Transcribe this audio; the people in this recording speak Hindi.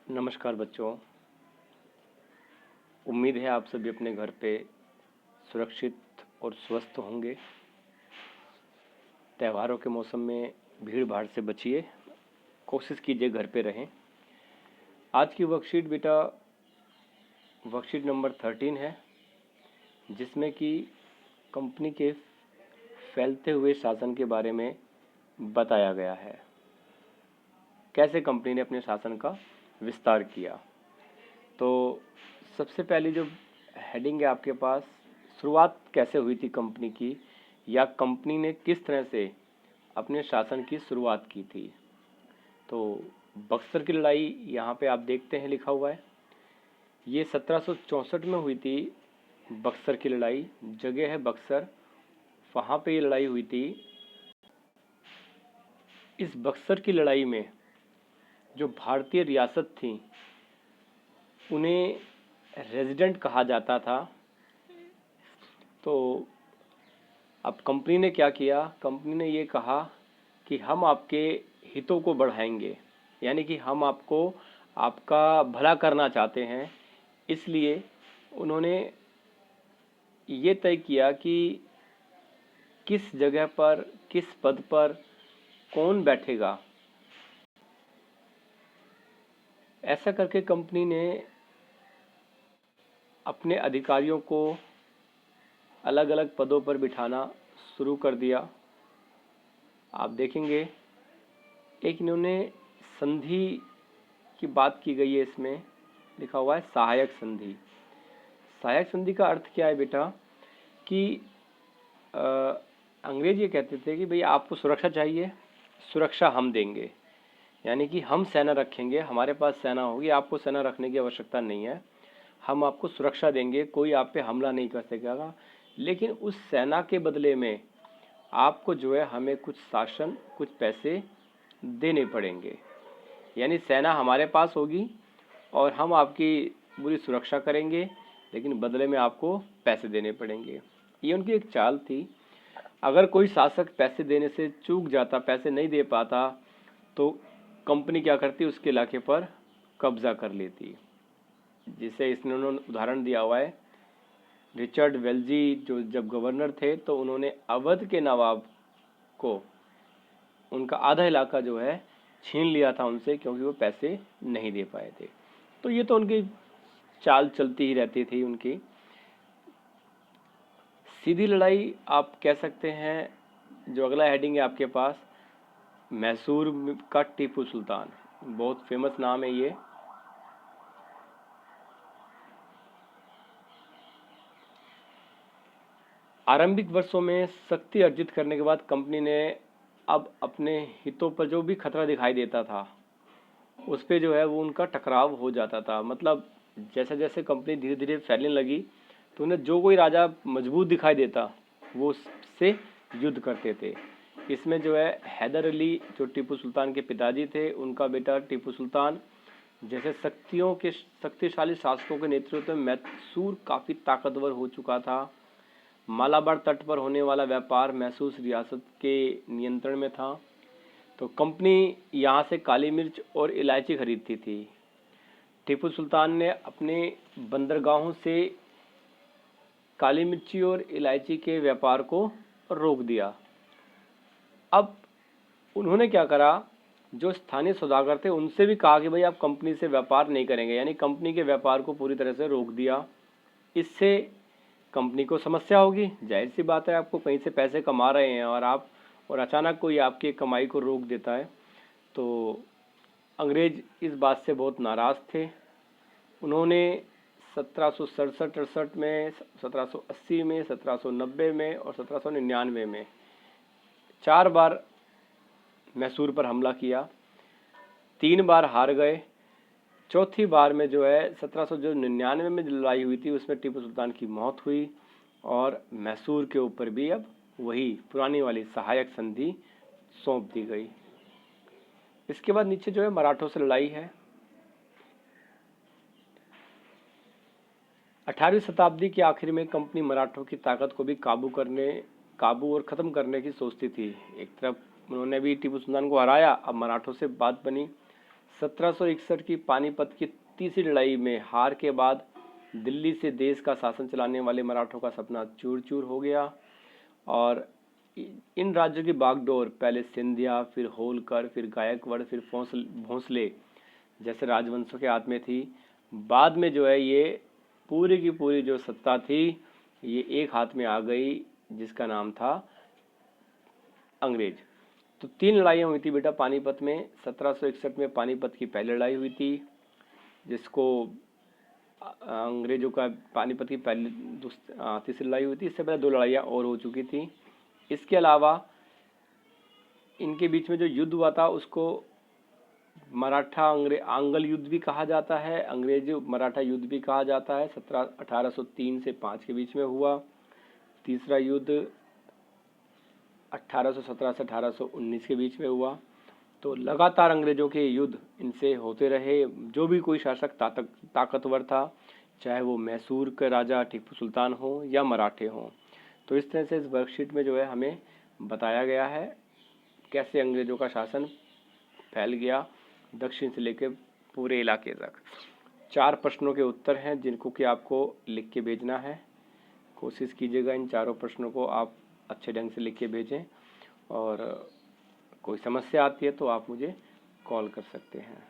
नमस्कार बच्चों। उम्मीद है आप सभी अपने घर पे सुरक्षित और स्वस्थ होंगे। त्योहारों के मौसम में भीड़ भाड़ से बचिए, कोशिश कीजिए घर पे रहें। आज की वर्कशीट बेटा वर्कशीट नंबर 13 है, जिसमें कि कंपनी के फैलते हुए शासन के बारे में बताया गया है। कैसे कंपनी ने अपने शासन का विस्तार किया। तो सबसे पहली जो हेडिंग है आपके पास, शुरुआत कैसे हुई थी कंपनी की, या कंपनी ने किस तरह से अपने शासन की शुरुआत की थी। तो बक्सर की लड़ाई यहाँ पे आप देखते हैं लिखा हुआ है। ये 1764 में हुई थी बक्सर की लड़ाई। जगह है बक्सर, वहाँ पे ये लड़ाई हुई थी। इस बक्सर की लड़ाई में जो भारतीय रियासत थी उन्हें रेजिडेंट कहा जाता था। तो अब कंपनी ने क्या किया, कंपनी ने ये कहा कि हम आपके हितों को बढ़ाएंगे, यानी कि हम आपको आपका भला करना चाहते हैं। इसलिए उन्होंने ये तय किया कि किस जगह पर किस पद पर कौन बैठेगा। ऐसा करके कंपनी ने अपने अधिकारियों को अलग अलग पदों पर बिठाना शुरू कर दिया। आप देखेंगे एक इन्होंने संधि की बात की गई है, इसमें लिखा हुआ है सहायक संधि। सहायक संधि का अर्थ क्या है बेटा कि अंग्रेज ये कहते थे कि भाई आपको सुरक्षा चाहिए, सुरक्षा हम देंगे, यानी कि हम सेना रखेंगे, हमारे पास सेना होगी, आपको सेना रखने की आवश्यकता नहीं है, हम आपको सुरक्षा देंगे, कोई आप पे हमला नहीं कर सकेगा। लेकिन उस सेना के बदले में आपको जो है हमें कुछ शासन, कुछ पैसे देने पड़ेंगे। यानी सेना हमारे पास होगी और हम आपकी पूरी सुरक्षा करेंगे, लेकिन बदले में आपको पैसे देने पड़ेंगे। ये उनकी एक चाल थी। अगर कोई शासक पैसे देने से चूक जाता, पैसे नहीं दे पाता, तो कंपनी क्या करती, उसके इलाके पर कब्जा कर लेती। जिसे इसने उन्होंने उदाहरण दिया हुआ है, रिचर्ड वेल्जी जो जब गवर्नर थे तो उन्होंने अवध के नवाब को उनका आधा इलाका जो है छीन लिया था उनसे, क्योंकि वो पैसे नहीं दे पाए थे। तो ये तो उनकी चाल चलती ही रहती थी उनकी। सीधी लड़ाई आप कह सकते हैं। जो अगला हेडिंग है आपके पास, मैसूर का टीपू सुल्तान, बहुत फेमस नाम है ये। आरंभिक वर्षों में शक्ति अर्जित करने के बाद कंपनी ने अब अपने हितों पर जो भी खतरा दिखाई देता था उस पर जो है वो उनका टकराव हो जाता था। मतलब जैसे जैसे कंपनी धीरे धीरे फैलने लगी तो उन्हें जो कोई राजा मजबूत दिखाई देता वो उससे युद्ध करते थे। इसमें जो है हैदर अली जो टीपू सुल्तान के पिताजी थे, उनका बेटा टीपू सुल्तान जैसे शक्तिशाली शासकों के नेतृत्व में मैसूर काफ़ी ताकतवर हो चुका था। मालाबार तट पर होने वाला व्यापार मैसूर रियासत के नियंत्रण में था। तो कंपनी यहाँ से काली मिर्च और इलायची खरीदती थी। टीपू सुल्तान ने अपने बंदरगाहों से काली मिर्ची और इलायची के व्यापार को रोक दिया। अब उन्होंने क्या करा, जो स्थानीय सौदागर थे उनसे भी कहा कि भाई आप कंपनी से व्यापार नहीं करेंगे, यानी कंपनी के व्यापार को पूरी तरह से रोक दिया। इससे कंपनी को समस्या होगी, जाहिर सी बात है, आपको कहीं से पैसे कमा रहे हैं और अचानक कोई आपकी कमाई को रोक देता है। तो अंग्रेज इस बात से बहुत नाराज़ थे। उन्होंने 1767-68 में, 1780 में, 1790 में और 1799 में 4 बार मैसूर पर हमला किया। 3 बार हार गए। चौथी बार में जो है 1799 में जो लड़ाई हुई थी उसमें टीपू सुल्तान की मौत हुई और मैसूर के ऊपर भी अब वही पुरानी वाली सहायक संधि सौंप दी गई। इसके बाद नीचे जो है मराठों से लड़ाई है। 18वीं शताब्दी के आखिर में कंपनी मराठों की ताकत को भी काबू और ख़त्म करने की सोचती थी। एक तरफ उन्होंने भी टीपू सुल्तान को हराया, अब मराठों से बात बनी। 1761 की पानीपत की तीसरी लड़ाई में हार के बाद दिल्ली से देश का शासन चलाने वाले मराठों का सपना चूर चूर हो गया और इन राज्यों की बागडोर पहले सिंधिया, फिर होलकर, फिर गायकवाड़, फिर भोंसले जैसे राजवंशों के हाथ में थी। बाद में जो है ये पूरी की पूरी जो सत्ता थी ये एक हाथ में आ गई जिसका नाम था अंग्रेज। तो 3 लड़ाइयाँ हुई थी बेटा पानीपत में। 1761 में पानीपत की पहली लड़ाई हुई थी जिसको अंग्रेजों का पानीपत की तीसरी लड़ाई हुई थी। इससे पहले 2 लड़ाइयाँ और हो चुकी थी। इसके अलावा इनके बीच में जो युद्ध हुआ था उसको मराठा आंग्ल युद्ध भी कहा जाता है, अंग्रेज मराठा युद्ध भी कहा जाता है। 1803 से 5 के बीच में हुआ। तीसरा युद्ध 1817 से 1819 के बीच में हुआ। तो लगातार अंग्रेजों के युद्ध इनसे होते रहे। जो भी कोई शासक ताकतवर था, चाहे वो मैसूर के राजा टीपू सुल्तान हो या मराठे हों। तो इस तरह से इस वर्कशीट में जो है हमें बताया गया है कैसे अंग्रेजों का शासन फैल गया दक्षिण से लेकर पूरे इलाके तक। 4 प्रश्नों के उत्तर हैं जिनको कि आपको लिख के भेजना है। कोशिश कीजिएगा इन चारों प्रश्नों को आप अच्छे ढंग से लिख के भेजें और कोई समस्या आती है तो आप मुझे कॉल कर सकते हैं।